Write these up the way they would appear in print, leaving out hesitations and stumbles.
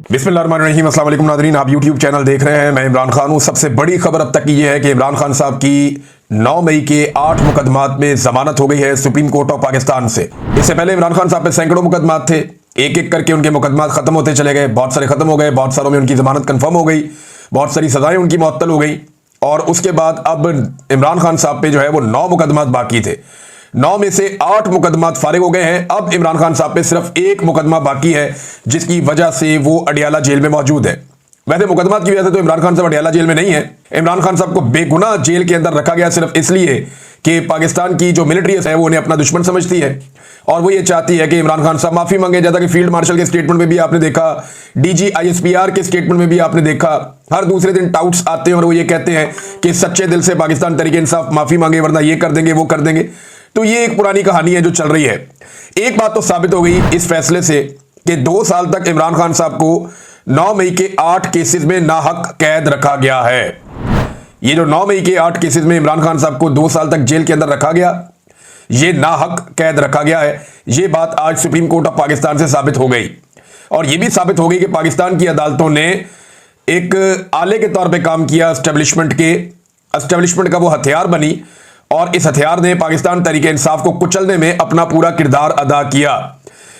बिस्मिल्लाहिर्रहमानिर्रहीम। अस्सलाम वालेकुम नाज़रीन, आप यूट्यूब चैनल देख रहे हैं। मैं इमरान खान हूँ। सबसे बड़ी खबर अब तक की यह है कि इमरान खान साहब की 9 मई के 8 मुकदमात में जमानत हो गई है सुप्रीम कोर्ट ऑफ पाकिस्तान से। इससे पहले इमरान खान साहब पे सैकड़ों मुकदमात थे, एक एक करके उनके मुकदमात खत्म होते चले गए। बहुत सारे खत्म हो गए, बहुत सारों में उनकी जमानत कन्फर्म हो गई, बहुत सारी सजाएं उनकी मुअत्तल हो गई। और उसके बाद अब इमरान खान साहब पे जो है वो 9 मुकदमात बाकी थे। 9 में से 8 मुकदमात फारिग हो गए हैं। अब इमरान खान साहब पे सिर्फ एक मुकदमा बाकी है, जिसकी वजह से वो अडियाला जेल में मौजूद है। वैसे मुकदमात की वजह से तो इमरान खान साहब अडियाला जेल में नहीं है। इमरान खान साहब को बेगुनाह जेल के अंदर रखा गया सिर्फ इसलिए कि पाकिस्तान की जो मिलिट्री है वो उन्हें अपना दुश्मन समझती है और वो ये चाहती है कि इमरान खान साहब माफी मांगे। जैसा कि फील्ड मार्शल के स्टेटमेंट में भी आपने देखा, डीजी ISPR के स्टेटमेंट में भी आपने देखा, हर दूसरे दिन टाउट्स आते हैं और वो ये कहते हैं कि सच्चे दिल से पाकिस्तान तहरीक इंसाफ माफी मांगे, वरना ये कर देंगे वो कर देंगे। तो ये एक पुरानी कहानी है जो चल रही है। एक बात तो साबित हो गई इस फैसले से कि 2 साल तक इमरान खान साहब को 9 मई के 8 केसेस में नाहक कैद रखा गया है। ये जो 9 मई के 8 केसेस में इमरान खान साहब को 2 साल तक जेल के अंदर रखा गया, ये नाहक कैद रखा गया है। ये बात आज सुप्रीम कोर्ट ऑफ पाकिस्तान से साबित हो गई। और ये भी साबित हो गई कि पाकिस्तान की अदालतों ने एक आले के तौर पे काम किया, एस्टेब्लिशमेंट का वो हथियार बनी और इस हथियार ने पाकिस्तान तहरीक इंसाफ को कुचलने में अपना पूरा किरदार अदा किया।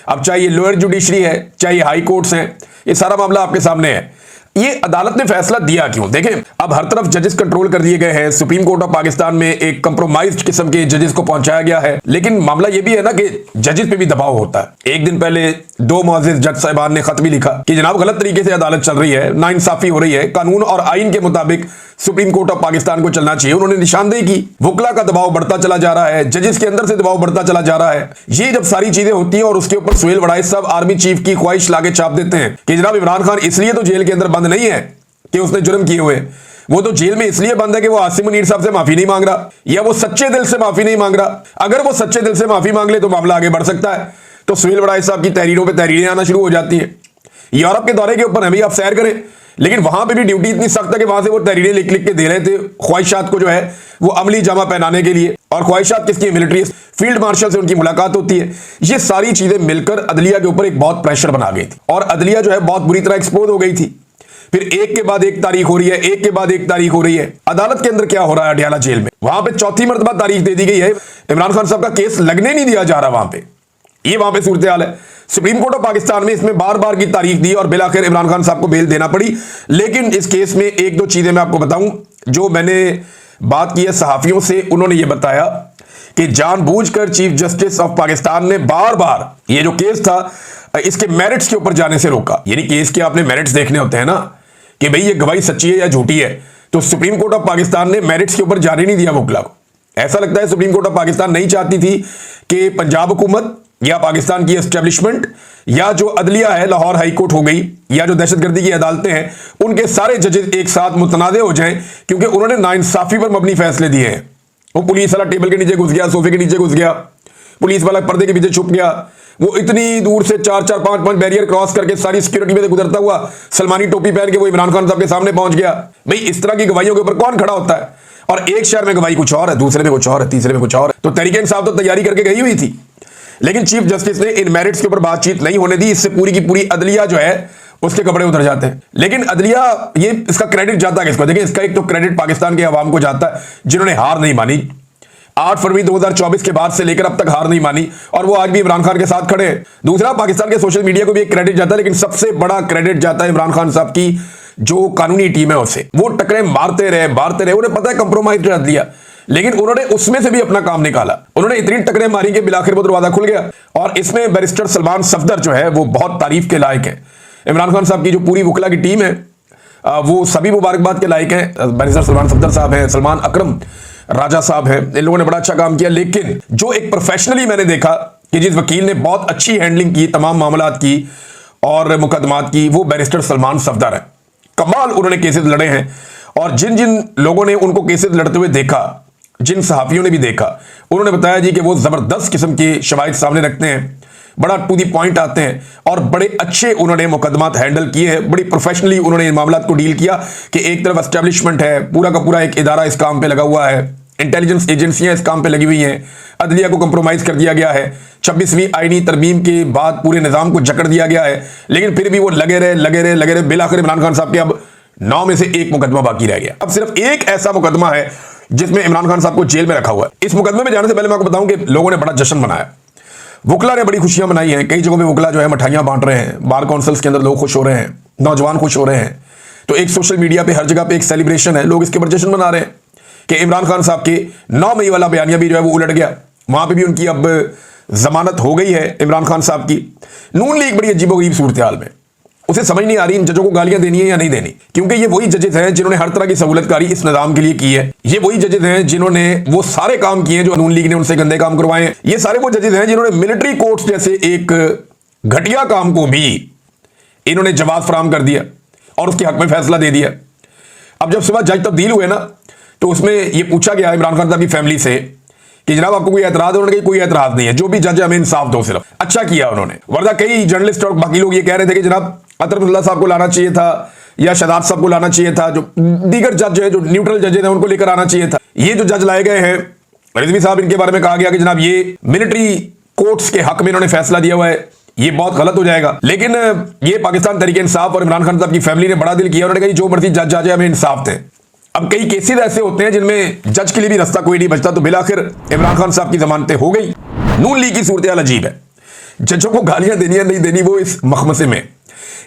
अब चाहे ये लोअर जुडिशरी है, चाहे हाई कोर्ट्स हैं, ये सारा मामला आपके सामने है। ये अदालत ने फैसला दिया क्यों? देखें, अब हर तरफ जजेस कंट्रोल कर दिए गए हैं। सुप्रीम कोर्ट ऑफ पाकिस्तान में एक कंप्रोमाइज्ड किस्म के जजेस को पहुंचाया गया है। लेकिन मामला ये भी है ना कि जजेस पे भी दबाव होता है। एक दिन पहले 2 मुअज़्ज़िज़ जज साहिबान ने खत भी लिखा कि जनाब गलत तरीके से अदालत चल रही है, नाइंसाफी हो रही है, कानून और आइन के मुताबिक सुप्रीम कोर्ट ऑफ पाकिस्तान को चलना चाहिए। उन्होंने निशानदेही की, वकला का दबाव बढ़ता चला जा रहा है, जजेस के अंदर से दबाव बढ़ता चला जा रहा है। ये जब सारी चीजें होती हैं और उसके ऊपर सुहेल वड़ाइस साहब आर्मी चीफ की ख्वाहिश लाके छाप देते हैं कि जनाब इमरान खान इसलिए तो जेल के अंदर बंद नहीं है कि उसने जुर्म किए हुए, वो तो जेल में इसलिए बंद है कि वो आसिम मुनीर साहब से माफी नहीं मांग रहा या वो सच्चे दिल से माफी नहीं मांग रहा। अगर वो सच्चे दिल से माफी मांग ले तो मामला आगे बढ़ सकता है। तो सुहेल वड़ाइस साहब की तहरीरों पर तहरीरें आना शुरू हो जाती हैं। यूरोप के दौरे के ऊपर अभी आप सैर करें, लेकिन वहां पे भी ड्यूटी इतनी सख्त है कि वहां से वो तहरीरें लिख लिख के दे रहे थे ख्वाहिशात को जो है वो अमली जामा पहनाने के लिए। और ख्वाहिशात किसकी? मिलिट्री फील्ड मार्शल से उनकी मुलाकात होती है। ये सारी चीजें मिलकर अदलिया के ऊपर एक बहुत प्रेशर बना गई थी और अदलिया जो है बहुत बुरी तरह एक्सपोज हो गई थी। फिर एक के बाद एक तारीख हो रही है, एक के बाद एक तारीख हो रही है। अदालत के अंदर क्या हो रहा है अडियाला जेल में? वहां पे चौथी मरतबा तारीख दे दी गई है। इमरान खान साहब का केस लगने नहीं दिया जा रहा वहां पे। ये वहां पे सूरत हाल है। सुप्रीम कोर्ट ऑफ पाकिस्तान में इसमें बार बार की तारीख दी और बिलाखिर इमरान खान साहब को बेल देना पड़ी। लेकिन इस केस में 1-2 चीजें मैं आपको बताऊं जो मैंने बात की है सहाफियों से। उन्होंने ये बताया कि जानबूझकर चीफ जस्टिस ऑफ पाकिस्तान ने बार बार ये जो केस था इसके मेरिट्स के ऊपर जाने से रोका। यानी केस के आपने मेरिट्स देखने होते हैं ना कि भाई ये गवाही सच्ची है या झूठी है। तो सुप्रीम कोर्ट ऑफ पाकिस्तान ने मेरिट्स के ऊपर जाने नहीं दिया वकला को। ऐसा लगता है सुप्रीम कोर्ट ऑफ पाकिस्तान नहीं चाहती थी कि पंजाब हुकूमत या पाकिस्तान की एस्टेब्लिशमेंट या जो अदलिया है, लाहौर हाई कोर्ट हो गई, या जो दहशतगर्दी की अदालतें हैं, उनके सारे जजेस एक साथ मुतनादे हो जाएं, क्योंकि उन्होंने नाइंसाफी पर मबनी फैसले दिए हैं। वो पुलिस वाला टेबल के नीचे घुस गया, सोफे के नीचे घुस गया, पुलिस वाला पर्दे के पीछे छुप गया, वो इतनी दूर से 4-4, 5-5 बैरियर क्रॉस करके सारी सिक्योरिटी में से गुजरता हुआ सलमानी टोपी पहन के वो इमरान खान साहब के सामने पहुंच गया। भाई इस तरह की गवाहियों के ऊपर कौन खड़ा होता है? और एक शहर में गवाही कुछ और है, दूसरे में कुछ और है, तीसरे में कुछ और है। तो तहरीक इंसाफ तो तैयारी करके गई हुई थी, लेकिन चीफ जस्टिस ने इन मेरिट्स के ऊपर बातचीत नहीं होने दी। इससे पूरी की पूरी अदलिया जो है उसके कपड़े उतर जाते हैं। लेकिन अदलिया, ये इसका क्रेडिट जाता है किसको? देखिए, इसका एक तो क्रेडिट पाकिस्तान के अवाम को जाता है जिन्होंने हार नहीं मानी। 8 फरवरी 2024 के बाद से लेकर अब तक हार नहीं मानी और वो आज भी इमरान खान के साथ खड़े हैं। दूसरा, पाकिस्तान के सोशल मीडिया को भी एक क्रेडिट जाता है, लेकिन सबसे बड़ा क्रेडिट जाता है इमरान खान साहब की जो कानूनी टीम है उसे। वो टकरे मारते रहे। उन्हें पता है कंप्रोमाइज कर दिया, लेकिन उन्होंने उसमें से भी अपना काम निकाला। उन्होंने इतनी टकरे मारी कि बिलाखिर वो दरवाजा खुल गया। और इसमें बैरिस्टर सलमान सफदर जो है वो बहुत तारीफ के लायक है। इमरान खान साहब की जो पूरी वकला की टीम है वो सभी मुबारकबाद के लायक है। बैरिस्टर सलमान सफदर साहब हैं, सलमान अकरम राजा साहब हैं, इन लोगों ने बड़ा अच्छा काम किया। लेकिन जो एक प्रोफेशनली मैंने देखा कि जिस वकील ने बहुत अच्छी हैंडलिंग की तमाम मामलात की और मुकदमात की, वो बैरिस्टर सलमान सफदर है। कमाल उन्होंने केसेस लड़े हैं। और जिन जिन लोगों ने उनको केसेस लड़ते हुए देखा, जिन सहाफियों ने भी देखा, उन्होंने बताया जी कि वो जबरदस्त किस्म की शवाहिद सामने रखते हैं, बड़ा टू दी पॉइंट आते हैं और बड़े अच्छे उन्होंने मुकदमात हैंडल किए हैं। बड़ी प्रोफेशनली उन्होंने इन मामलात को डील किया कि एक तरफ एस्टेब्लिशमेंट है, पूरा का पूरा एक इदारा इस काम पे लगा हुआ है, इंटेलिजेंस एजेंसियां इस काम पे लगी हुई हैं, अदलिया को कंप्रोमाइज कर दिया गया है, 26वीं आईनी तरमीम के बाद पूरे निजाम को जकड़ दिया गया है, लेकिन फिर भी वो लगे रहे। बिलाखिर इमरान खान साहब के अब 9 में से 1 मुकदमा बाकी रह गया। अब सिर्फ एक ऐसा मुकदमा है जिसमें इमरान खान साहब को जेल में रखा हुआ है। इस मुकदमे में जाने से पहले मैं आपको बताऊं कि लोगों ने बड़ा जश्न मनाया, वकला ने बड़ी खुशियां मनाई हैं। कई जगहों पे वकला जो है मिठाइयां बांट रहे हैं, बार काउंसिल्स के अंदर लोग खुश हो रहे हैं, नौजवान खुश हो रहे हैं। तो एक सोशल मीडिया पे हर जगह पे एक सेलिब्रेशन है, लोग इसके ऊपर जश्न मना रहे हैं कि इमरान खान साहब के 9 मई वाला बयानिया भी जो है वो उलट गया। वहां पे भी उनकी अब जमानत हो गई है इमरान खान साहब की। नून लीग बड़ी अजीबोगरीब सूरत हाल में, उसे समझ नहीं आ रही इन जजों को गालियां देनी है या नहीं देनी, क्योंकि ये वही जजेस हैं जिन्होंने हर तरह की सहूलतकारी इस निजाम के लिए की है। ये वही जजेस हैं जिन्होंने वो सारे काम किए जो नून लीग ने उनसे गंदे काम करवाए हैं। ये सारे वो जजेस हैं जिन्होंने मिलिट्री कोर्ट्स जैसे एक घटिया काम को भी इन्होंने जवाब फराहम कर दिया और उसके हक में फैसला दे दिया। अब जब सुबह जज तब्दील हुए ना, तो उसमें यह पूछा गया इमरान खान साहब की फैमिली से कि जनाब आपको कोई एतराज है? उन्होंने कहा कोई एतराज नहीं है, जो भी जज है हमें इंसाफ दो। सिर्फ अच्छा किया उन्होंने, वरना कई जर्नलिस्ट और बाकी लोग ये कह रहे थे कि जनाब अतरफुल्ला साहब को लाना चाहिए था या शदाब साहब को लाना चाहिए था, जो दीगर जज है, जो न्यूट्रल जजेस हैं, उनको लेकर आना चाहिए था। ये जो जज लाए गए हैं रिजवी साहब, इनके बारे में कहा गया कि जनाब ये मिलिट्री कोर्ट्स के हक में इन्होंने फैसला दिया हुआ है, ये बहुत गलत हो जाएगा। लेकिन ये पाकिस्तान तहरीक इंसाफ और इमरान खान साहब की फैमिली ने बड़ा दिल किया, उन्होंने कहा जो मर्जी जज आ जाए हमें इंसाफ दें। अब कई केसेस ऐसे होते हैं जिनमें जज के लिए भी रास्ता कोई नहीं बचता, तो बिलाखिर इमरान खान साहब की जमानतें हो गई। नून लीग की सूरत हाल अजीब है, जजों को गालियां देनी या नहीं देनी वो इस मखमसे में।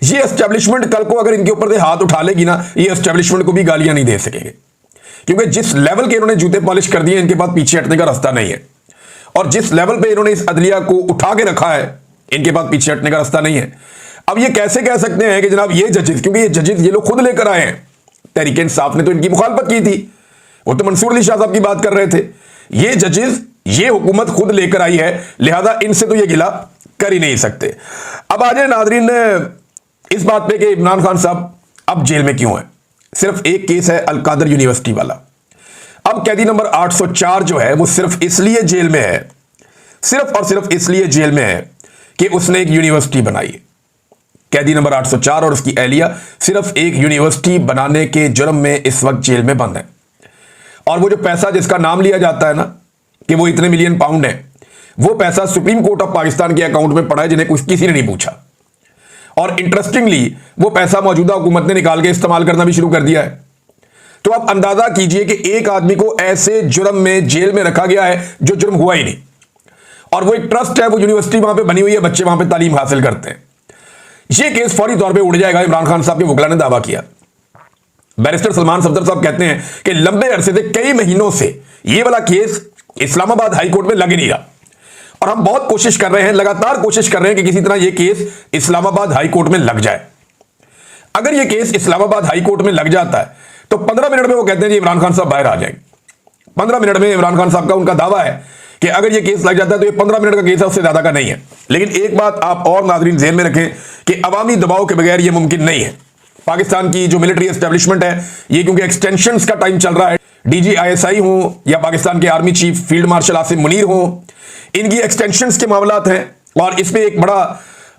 ये एस्टेब्लिशमेंट कल को अगर इनके ऊपर से हाथ उठा लेगी ना, ये एस्टेब्लिशमेंट को भी गालियां नहीं दे सकेंगे, क्योंकि जिस लेवल के इन्होंने जूते पॉलिश कर दिए इनके पास पीछे हटने का रास्ता नहीं है। और जिस लेवल पे इन्होंने इस अदलिया को उठा के रखा है इनके पास पीछे हटने का रास्ता नहीं है। अब ये कैसे कह सकते हैं कि जनाब ये जजेस, क्योंकि ये जजेस ये लोग खुद लेकर आए हैं, तहरीक इंसाफ ने तो इनकी मुखालफत की थी, वो तो मंसूर अली शाह साहब की बात कर रहे थे। ये जजेस ये हुकूमत खुद लेकर आई है, लिहाजा इनसे तो ये गिला कर ही नहीं सकते। अब आ जाए नादरीन इस बात पे कि इमरान खान साहब अब जेल में क्यों है। सिर्फ एक केस है अलकादर यूनिवर्सिटी वाला। अब कैदी नंबर 804 जो है वो सिर्फ इसलिए जेल में है, सिर्फ और सिर्फ इसलिए जेल में है कि उसने एक यूनिवर्सिटी बनाई है। कैदी नंबर 804 और उसकी एहलिया सिर्फ एक यूनिवर्सिटी बनाने के जुर्म में इस वक्त जेल में बंद है। और वो जो पैसा जिसका नाम लिया जाता है ना कि वो इतने मिलियन पाउंड है, वो पैसा सुप्रीम कोर्ट ऑफ पाकिस्तान के अकाउंट में पड़ा है, जिन्हें किसी ने नहीं पूछा। और इंटरेस्टिंगली वो पैसा मौजूदा हुकूमत ने निकाल के इस्तेमाल करना भी शुरू कर दिया है। तो आप अंदाजा कीजिए कि एक आदमी को ऐसे जुर्म में जेल में रखा गया है जो जुर्म हुआ ही नहीं, और वो एक ट्रस्ट है, वो यूनिवर्सिटी वहां पे बनी हुई है, बच्चे वहां पे तालीम हासिल करते हैं। ये केस फौरी तौर पे उड़ जाएगा, इमरान खान साहब के वकला ने दावा किया। बैरिस्टर सलमान सफदर साहब कहते हैं कि लंबे अरसे से, कई महीनों से ये वाला केस इस्लामाबाद हाई कोर्ट में लग ही नहीं रहा, और हम बहुत कोशिश कर रहे हैं, लगातार कोशिश कर रहे हैं कि किसी तरह ये केस इस्लामाबाद हाई कोर्ट में लग जाए। अगर ये केस इस्लामाबाद हाई कोर्ट में लग जाता है तो 15 मिनट में वो कहते हैं जी इमरान खान साहब बाहर आ जाएंगे। 15 मिनट में इमरान खान साहब का उनका दावा है कि अगर ये केस लग जाता है तो ये 15 मिनट का केस है, उससे ज्यादा का नहीं है। लेकिन एक बात आप और नाज़रीन ज़हन में रखें कि अवामी दबाव के बगैर ये मुमकिन नहीं है। पाकिस्तान की जो मिलिट्री एस्टेब्लिशमेंट है, ये क्योंकि एक्सटेंशंस का टाइम चल रहा है, डीजी ISI हो या पाकिस्तान के army chief field marshal Asim Munir हो, इनकी एक्सटेंशंस के मामलात हैं। और इसमें एक बड़ा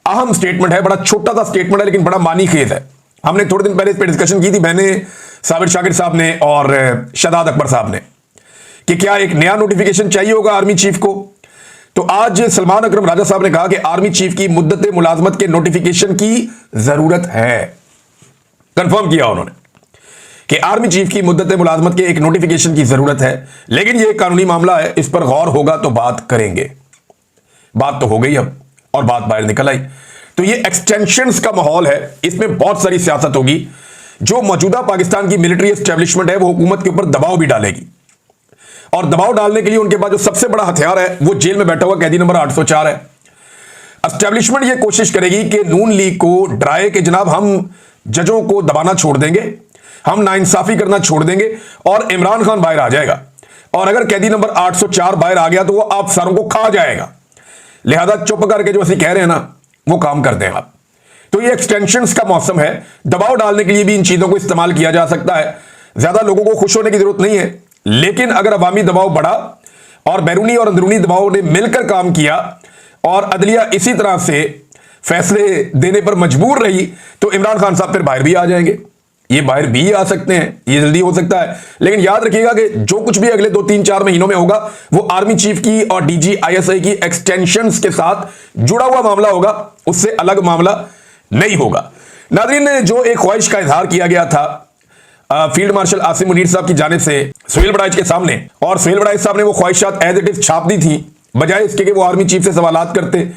अहम स्टेटमेंट है, बड़ा छोटा सा स्टेटमेंट है लेकिन बड़ा मानी खेज है। हमने थोड़े दिन पहले इस पर डिस्कशन की थी, मैंने, साबिर शाकिर साहब ने और शदाद अकबर साहब ने, कि क्या एक नया नोटिफिकेशन चाहिए होगा आर्मी चीफ को। तो आज सलमान अकरम राजा साहब ने कहा कि आर्मी चीफ की मुद्दत मुलाजमत के नोटिफिकेशन की जरूरत है। कंफर्म किया उन्होंने कि आर्मी चीफ की मुद्दत मुलाजमत के एक नोटिफिकेशन की जरूरत है, लेकिन यह कानूनी मामला है, इस पर गौर होगा तो बात करेंगे। बात तो हो गई अब, और बात बाहर निकल आई। तो ये एक्सटेंशंस का माहौल है, इसमें बहुत सारी सियासत होगी। जो मौजूदा पाकिस्तान की मिलिट्री एस्टेब्लिशमेंट है वो हुकूमत के ऊपर दबाव भी डालेगी, और दबाव डालने के लिए उनके पास जो सबसे बड़ा हथियार है वो जेल में बैठा हुआ कैदी नंबर 804 है। एस्टेब्लिशमेंट ये कोशिश करेगी कि नून लीग को डराए कि जनाब हम जजों को दबाना छोड़ देंगे, हम नाइंसाफी करना छोड़ देंगे और इमरान खान बाहर आ जाएगा। और अगर कैदी नंबर 804 बाहर आ गया तो वो आप सारों को खा जाएगा, लिहाजा चुप करके जो असं कह रहे हैं ना वो काम कर दें आप। तो ये एक्सटेंशंस का मौसम है, दबाव डालने के लिए भी इन चीजों को इस्तेमाल किया जा सकता है। ज्यादा लोगों को खुश होने की जरूरत नहीं है, लेकिन अगर अवामी दबाव बढ़ा और बैरूनी और अंदरूनी दबाव ने मिलकर काम किया और अदलिया इसी तरह से फैसले देने पर मजबूर रही तो इमरान खान साहब फिर बाहर भी आ जाएंगे। ये बाहर भी आ सकते हैं, ये जल्दी हो सकता है। लेकिन याद रखिएगा कि जो कुछ भी अगले 2-3-4 महीनों में होगा वो आर्मी चीफ की और DGISI की एक्सटेंशंस के साथ जुड़ा हुआ मामला होगा, उससे अलग मामला नहीं होगा। नाज़रीन, ने जो एक ख्वाहिश का इजहार किया गया था फील्ड मार्शल आसिम मुनीर साहब की जानिब से सुहेल बड़ाइच के सामने, और सुहेल बड़ाइच साहब ने वो ख्वाहिशात एज इट इज छाप दी थी, बजाय इसके कि वो आर्मी चीफ से सवालात करते,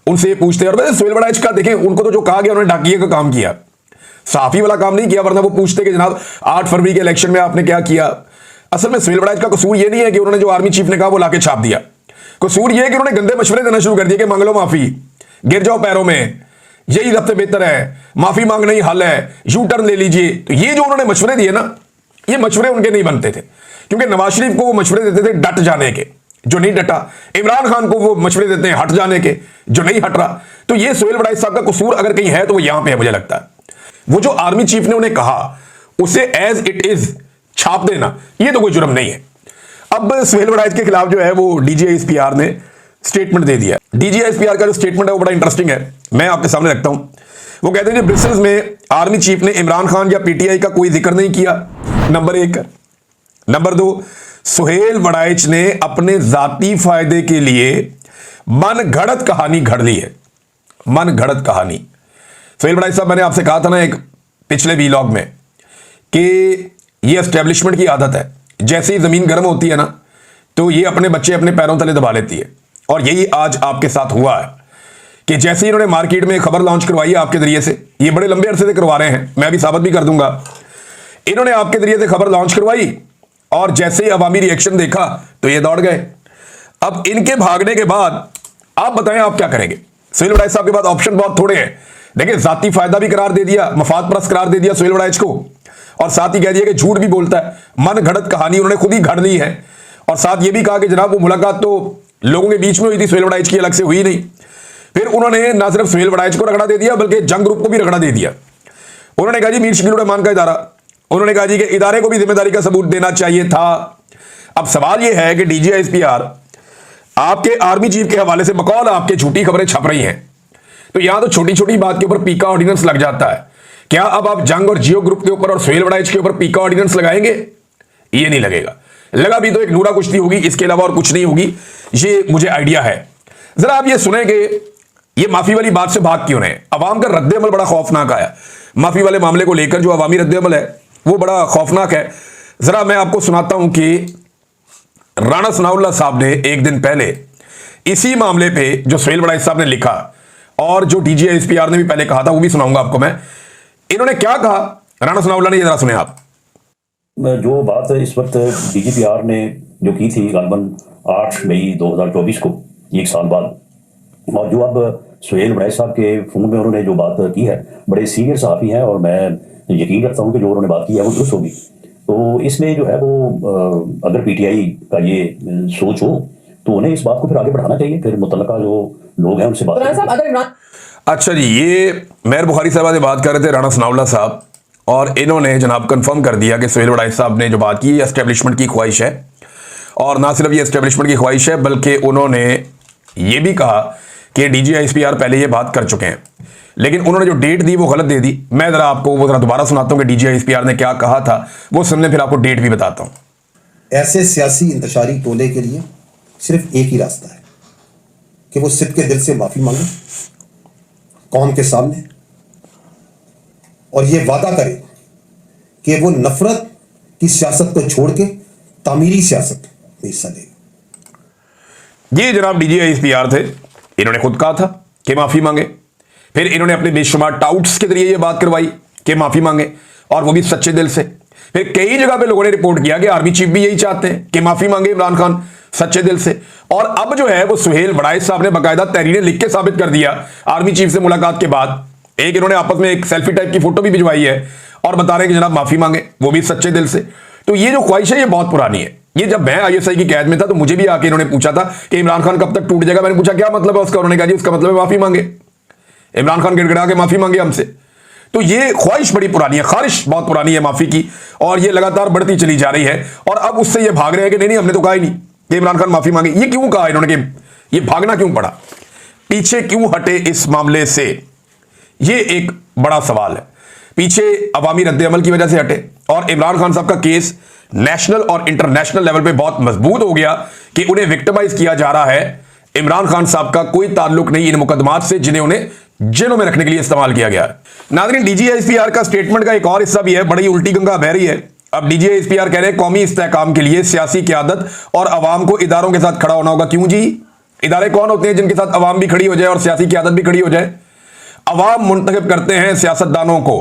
उनसे पूछते। और वैसे सुहेल बड़ाइच का देखें, उनको तो जो कहा गया उन्होंने डाकिए का काम किया, साफी वाला काम नहीं किया, वरना वो पूछते कि जनाब 8 फरवरी के इलेक्शन में आपने क्या किया। असल में सुहेल बड़ाइच का कसूर ये नहीं है कि उन्होंने जो आर्मी चीफ ने कहा वो लाके छाप दिया। कसूर ये है कि उन्होंने गंदे मशवरे देना शुरू कर दिए कि मांग लो माफी, गिर जाओ पैरों में, यही सबसे बेहतर है, माफी मांगना ही हल है, यू टर्न ले लीजिए। तो ये जो उन्होंने मशवरे दिए ना, ये मशवरे उनके नहीं बनते थे, क्योंकि नवाज शरीफ को वो मशवरे देते थे डट जाने के, जो नहीं डटा। इमरान खान को वो मशवरे देते हैं हट जाने के, जो नहीं हट रहा। तो ये सुहेल बड़ाइच साहब का कसूर अगर कहीं है तो वो यहां पे है, मुझे लगता है। वो जो आर्मी चीफ ने उन्हें कहा उसे एज इट इज छाप देना, ये तो कोई जुर्म नहीं है। अब सुहेल बड़ाइच के खिलाफ जो है वो DGISPR ने स्टेटमेंट दे दिया। DGISPR का जो स्टेटमेंट है वो बड़ा इंटरेस्टिंग है, मैं आपके सामने रखता हूं। वो कहते हैं कि ब्रिसल्स में आर्मी चीफ ने इमरान खान या PTI का कोई जिक्र नहीं किया, नंबर 1। नंबर 2, सुहेल बड़ाइच ने अपने जाती फायदे के लिए मन घड़त कहानी घड़ ली है, मन घड़त कहानी। सुहेल बड़ाइच साहब, मैंने आपसे कहा था ना एक पिछले व्लॉग में कि ये एस्टेब्लिशमेंट की आदत है, जैसे ही जमीन गर्म होती है ना तो ये अपने बच्चे अपने पैरों तले दबा लेती है। और यही आज आपके साथ हुआ है कि जैसे ही इन्होंने मार्केट में खबर लॉन्च करवाई है आपके जरिए से, ये बड़े लंबे अरसे से करवा रहे हैं, मैं भी साबित भी कर दूंगा, इन्होंने आपके जरिए से खबर लॉन्च करवाई और जैसे ही अवामी रिएक्शन देखा तो ये दौड़ गए। अब इनके भागने के बाद आप बताएं आप क्या करेंगे। सुहेल बड़ाइच साहब के पास ऑप्शन बहुत थोड़े हैं। देखिए, जाती फायदा भी करार दे दिया, मफाद परस्त करार दे दिया सुहेल बड़ाइच को, और साथ ही कह दिया कि झूठ भी बोलता है, मन घड़त कहानी उन्होंने खुद ही घड़ ली है। और साथ ये भी कहा कि जनाब वो मुलाकात तो लोगों के बीच में हुई थी, सुहेल बड़ाइच की अलग से हुई नहीं। फिर उन्होंने ना सिर्फ सुहेल बड़ाइच को रगड़ा दे दिया बल्कि जंग ग्रुप को भी रगड़ा दे दिया। उन्होंने कहा जी मीर शकील उर रहमान का इदारा, उन्होंने कहा जी कि इदारे को भी जिम्मेदारी का सबूत देना चाहिए था। अब सवाल यह है कि DGISPR आपके आर्मी चीफ के हवाले से बकौल आपके झूठी खबरें छप रही हैं, तो यहां तो छोटी छोटी बात के ऊपर पीका ऑर्डिनेंस लग जाता है। क्या अब आप जंग और जियो ग्रुप के ऊपर और सुहेल बड़ाइच के ऊपर पीका ऑर्डिनेंस लगाएंगे? ये नहीं लगेगा, लगा भी तो एक नूरा कुश्ती होगी, इसके अलावा और कुछ नहीं होगी, ये मुझे आइडिया है। जरा आप ये सुने कि ये माफी वाली बात से भाग क्यों रहे हैं। अवाम का रद्द-ए-अमल बड़ा खौफनाक आया माफी वाले मामले को लेकर, जो अवामी रद्द-ए-अमल है वो बड़ा खौफनाक है। जरा मैं आपको सुनाता हूं कि राणा सनाउल्लाह साहब ने एक दिन पहले इसी मामले पे जो सुहेल बड़ाइच साहब ने लिखा और जो DGISPR ने भी पहले कहा था, वो भी सुनाऊंगा आपको मैं। इन्होंने क्या कहा राणा सनाउल्लाह ने, ये जरा सुने आप। जो बात इस वक्त DGPR ने जो की थी गालबन 8 मई 2024 को, एक साल बाद, और जो अब सुहेल बड़ाइच साहब के फोन में उन्होंने जो बात की है, बड़े सीनियर सहाफ़ी हैं और मैं यकीन रखता हूँ कि जो उन्होंने बात की है वो दुरुस्त होगी। तो इसमें जो है वो अगर PTI का ये सोच हो तो उन्हें इस बात को फिर आगे बढ़ाना चाहिए, फिर मुतल्लका जो लोग हैं उनसे बात। अच्छा जी, ये मेहर बुखारी साहब से बात कर रहे थे राणा सनाउल्लाह साहब, और इन्होंने जनाब कंफर्म कर दिया कि सुहेल बड़ाइच साहब ने जो बात की एस्टेब्लिशमेंट की ख्वाहिश है। और ना सिर्फ ये एस्टेब्लिशमेंट की ख्वाहिश है बल्कि उन्होंने ये भी कहा कि DGISPR पहले ये बात कर चुके हैं, लेकिन उन्होंने जो डेट दी वो गलत दे दी। मैं जरा आपको वो जरा दोबारा सुनाता हूं कि DGISPR ने क्या कहा था, वो सुनने फिर आपको डेट भी बताता हूं। ऐसे सियासी इंतशारी टोले के लिए सिर्फ एक ही रास्ता है कि वो सिद्ध के दिल से माफी मांगे कौम के सामने, और ये वादा करे कि वो नफरत की सियासत को छोड़ के तामीरी सियासत में हिस्सा लेगा। ये जनाब DGISPR थे, इन्होंने खुद कहा था कि माफी मांगे। फिर इन्होंने अपने बेशुमार टाउट्स के जरिए ये बात करवाई कि माफी मांगे, और वो भी सच्चे दिल से। फिर कई जगह पे लोगों ने रिपोर्ट किया कि आर्मी चीफ भी यही चाहते हैं कि माफी मांगे इमरान खान सच्चे दिल से। और अब जो है वो सुहेल बड़ाइच साहब ने बाकायदा तहरीरें लिख के साबित कर दिया आर्मी चीफ से मुलाकात के बाद। एक इन्होंने आपस में एक सेल्फी टाइप की फोटो भी भिजवाई है और बता रहे हैं कि जनाब माफी मांगे, वो भी सच्चे दिल से। तो ये जो ख्वाहिश है ये बहुत पुरानी है। ये जब मैं ISI की कैद में था तो मुझे भी आके इन्होंने पूछा था कि इमरान खान कब तक टूट जाएगा। मैंने पूछा क्या मतलब है उसका, उन्होंने कहा जी उसका मतलब है माफी मांगे। इमरान खान गिड़गिड़ा के माफी मांगे हमसे। तो ये ख्वाहिश बड़ी पुरानी है, खारिश बहुत पुरानी है माफी की, और ये लगातार बढ़ती चली जा रही है। और अब उससे ये भाग रहे हैं कि नहीं नहीं हमने तो कहा ही नहीं कि इमरान खान माफी मांगे। ये क्यों कहा इन्होंने, कि ये भागना क्यों पड़ा, पीछे क्यों हटे इस मामले से, ये एक बड़ा सवाल है। पीछे अवामी रद्द-ए-अमल की वजह से हटे और इमरान खान साहब का केस नेशनल और इंटरनेशनल लेवल पे बहुत मजबूत हो गया कि उन्हें विक्टिमाइज किया जा रहा है। इमरान खान साहब का कोई ताल्लुक नहीं इन मुकदमात से जिन्हें उन्हें जेलों में रखने के लिए इस्तेमाल किया गया है। नाज़रीन, डीजीआईएसपीआर का स्टेटमेंट का एक और हिस्सा भी है, बड़ी उल्टी गंगा बह रही है। अब डीजीआईएसपीआर कह रहे हैं कौमी इस्तेहकाम के लिए सियासी क़यादत और अवाम को इदारों के साथ खड़ा होना होगा। क्यों जी? इदारे कौन होते हैं जिनके साथ अवाम भी खड़ी हो जाए और सियासी क़यादत भी खड़ी हो जाए? अवाम मुंतखब करते हैं सियासतदानों को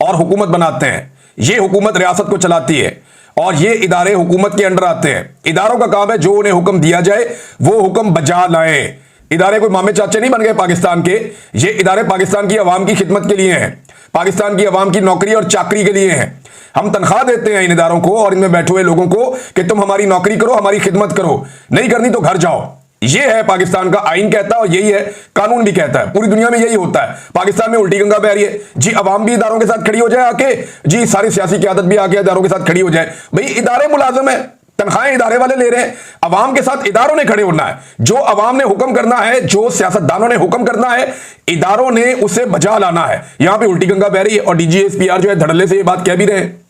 और हुकूमत बनाते हैं। ये हुकूमत रियासत को चलाती है और ये इदारे हुकूमत के अंडर आते हैं। इदारों का काम है जो उन्हें हुक्म दिया जाए वो हुक्म बजा लाएं। इदारे कोई मामे चाचे नहीं बन गए पाकिस्तान के, ये इदारे पाकिस्तान की अवाम की खिदमत के लिए हैं, पाकिस्तान की अवाम की नौकरी और चाकरी के लिए हैं। हम तनख्वाह देते हैं इन इदारों को और इनमें बैठे हुए लोगों को कि तुम हमारी नौकरी करो, हमारी खिदमत करो, नहीं करनी तो घर जाओ। ये है पाकिस्तान का आइन कहता है और यही है कानून भी कहता है। पूरी दुनिया में यही होता है। पाकिस्तान में उल्टी गंगा बह रही है जी, अवाम भी इदारों के साथ खड़ी हो जाए आके, जी सारी सियासी क़यादत भी आके इदारों के साथ खड़ी हो जाए। भाई इदारे मुलाजिम है, तनख्वाहें इदारे वाले ले रहे हैं, अवाम के साथ इदारों ने खड़े होना है। जो अवाम ने हुक्म करना है, जो सियासतदानों ने हुक्म करना है, इदारों ने उसे बजा लाना है। यहां पे उल्टी गंगा बह रही है और डीजीएसपीआर जो है धड़ल्ले से ये बात कह भी रहे हैं।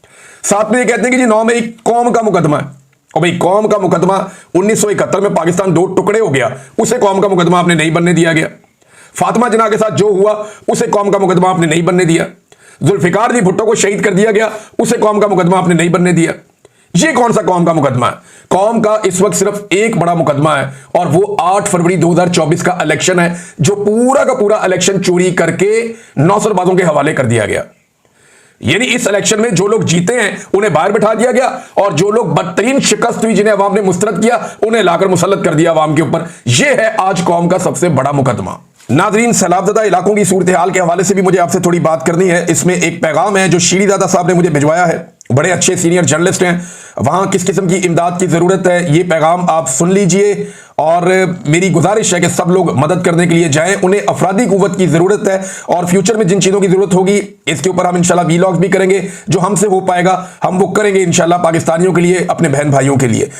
साथ में ये कहते हैं कि जी 9 मई कौम का मुकदमा है। और भाई कौम का मुकदमा 1971 में पाकिस्तान 2 टुकड़े हो गया, उसे कौम का मुकदमा आपने नहीं बनने दिया गया। फातिमा जिन्ना के साथ जो हुआ उसे कौम का मुकदमा आपने नहीं बनने दिया। जुल्फिकार जी भुट्टो को शहीद कर दिया गया, उसे कौम का मुकदमा आपने नहीं बनने दिया। ये कौन सा कौम का मुकदमा है? कौम का इस वक्त सिर्फ एक बड़ा मुकदमा है और वो 8 फरवरी 2024 का इलेक्शन है, जो पूरा का पूरा इलेक्शन चोरी करके नौसरबाजों के हवाले कर दिया गया। यानी इस इलेक्शन में जो लोग जीते हैं उन्हें बाहर बिठा दिया गया और जो लोग बदतरीन शिकस्त हुई जिन्हें अवाम ने मुस्तरद किया उन्हें लाकर मुसल्लत कर दिया अवाम के ऊपर। यह है आज कौम का सबसे बड़ा मुकदमा। नाजरीन, सैलाबज़दा इलाकों की सूरत हाल के हवाले से भी मुझे आपसे थोड़ी बात करनी है। इसमें एक पैगाम है जो शीरीदादा साहब ने मुझे भिजवाया है, बड़े अच्छे सीनियर जर्नलिस्ट हैं, वहां किस किस्म की इमदाद की जरूरत है ये पैगाम आप सुन लीजिए। और मेरी गुजारिश है कि सब लोग मदद करने के लिए जाएं, उन्हें अफरादी कुव्वत की जरूरत है और फ्यूचर में जिन चीजों की जरूरत होगी इसके ऊपर हम इंशाल्लाह वीलॉग्स भी करेंगे। जो हमसे हो पाएगा हम वो करेंगे इंशाल्लाह, पाकिस्तानियों के लिए, अपने बहन भाइयों के लिए।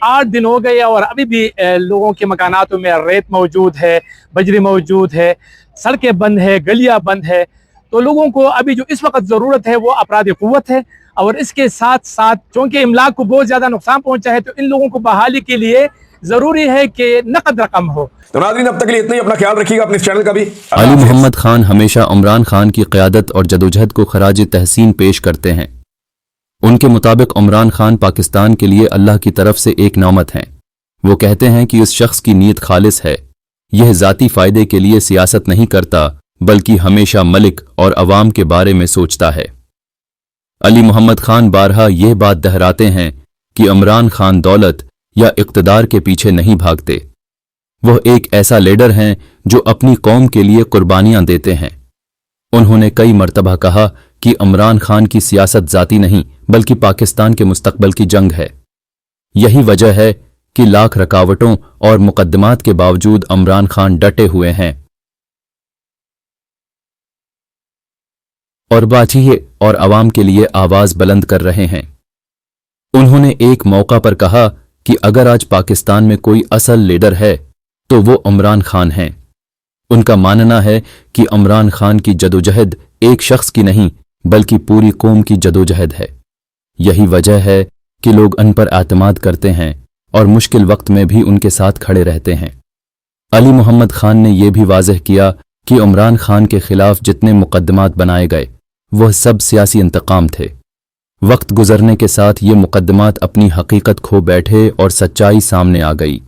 8 दिन हो गए और अभी भी लोगों के मकानातों में रेत मौजूद है, बजरी मौजूद है, सड़कें बंद है, गलियां बंद है। तो लोगों को अभी जो इस वक्त ज़रूरत है वो अफरादी क़ुव्वत है और इसके साथ साथ चूँकि इमलाक को बहुत ज़्यादा नुकसान पहुँचा है तो इन लोगों को बहाली के लिए ज़रूरी है कि नकद रकम हो। तो नाज़रीन, अब तक के लिए इतना ही। अपना ख्याल रखिएगा, अपने इस चैनल का भी। अली मोहम्मद खान हमेशा इमरान खान की क़यादत और जदोजहद को खराज तहसीन पेश करते हैं। उनके मुताबिक इमरान खान पाकिस्तान के लिए अल्लाह की तरफ से एक नेमत हैं। वो कहते हैं कि इस शख्स की नीयत खालिस है, यह ज़ाती फ़ायदे के लिए सियासत नहीं करता बल्कि हमेशा मलिक और अवाम के बारे में सोचता है। अली मोहम्मद खान बारहा यह बात दोहराते हैं कि इमरान खान दौलत या इक़्तिदार के पीछे नहीं भागते, वह एक ऐसा लीडर हैं जो अपनी कौम के लिए कुर्बानियां देते हैं। उन्होंने कई मर्तबा कहा कि इमरान खान की सियासत ज़ाती नहीं बल्कि पाकिस्तान के मुस्तकबिल की जंग है। यही वजह है कि लाख रुकावटों और मुकद्दमात के बावजूद इमरान खान डटे हुए हैं और बाचिए और अवाम के लिए आवाज़ बुलंद कर रहे हैं। उन्होंने एक मौका पर कहा कि अगर आज पाकिस्तान में कोई असल लीडर है तो वो इमरान खान हैं। उनका मानना है कि इमरान खान की जदोजहद एक शख्स की नहीं बल्कि पूरी कौम की जदोजहद है। यही वजह है कि लोग उन पर एतमाद करते हैं और मुश्किल वक्त में भी उनके साथ खड़े रहते हैं। अली मोहम्मद खान ने यह भी वाज़ह किया कि इमरान खान के खिलाफ जितने मुकद्दमात बनाए गए वह सब सियासी इंतकाम थे। वक्त गुजरने के साथ ये मुकद्दमात अपनी हकीकत खो बैठे और सच्चाई सामने आ गई।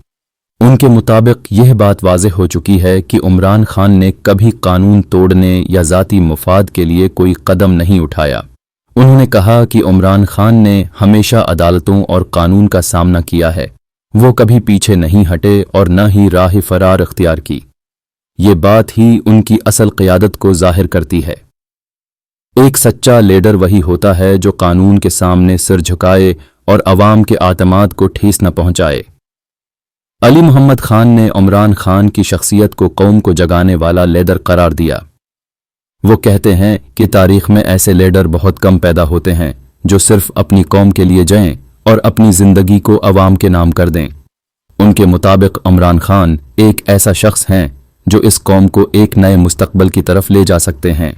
उनके मुताबिक यह बात वाज़ेह हो चुकी है कि इमरान खान ने कभी कानून तोड़ने या ज़ाती मुफाद के लिए कोई कदम नहीं उठाया। उन्होंने कहा कि इमरान खान ने हमेशा अदालतों और कानून का सामना किया है, वो कभी पीछे नहीं हटे और न ही राह फरार इख्तियार की। ये बात ही उनकी असल क़यादत को ज़ाहिर करती है। एक सच्चा लीडर वही होता है जो कानून के सामने सिर झुकाए और अवाम के आतमाद को ठेस न पहुंचाए। अली मोहम्मद खान ने इमरान खान की शख्सियत को कौम को जगाने वाला लीडर करार दिया। वो कहते हैं कि तारीख़ में ऐसे लीडर बहुत कम पैदा होते हैं जो सिर्फ अपनी कौम के लिए जाएं और अपनी ज़िंदगी को अवाम के नाम कर दें। उनके मुताबिक इमरान खान एक ऐसा शख्स हैं जो इस कौम को एक नए मुस्तकबिल की तरफ ले जा सकते हैं।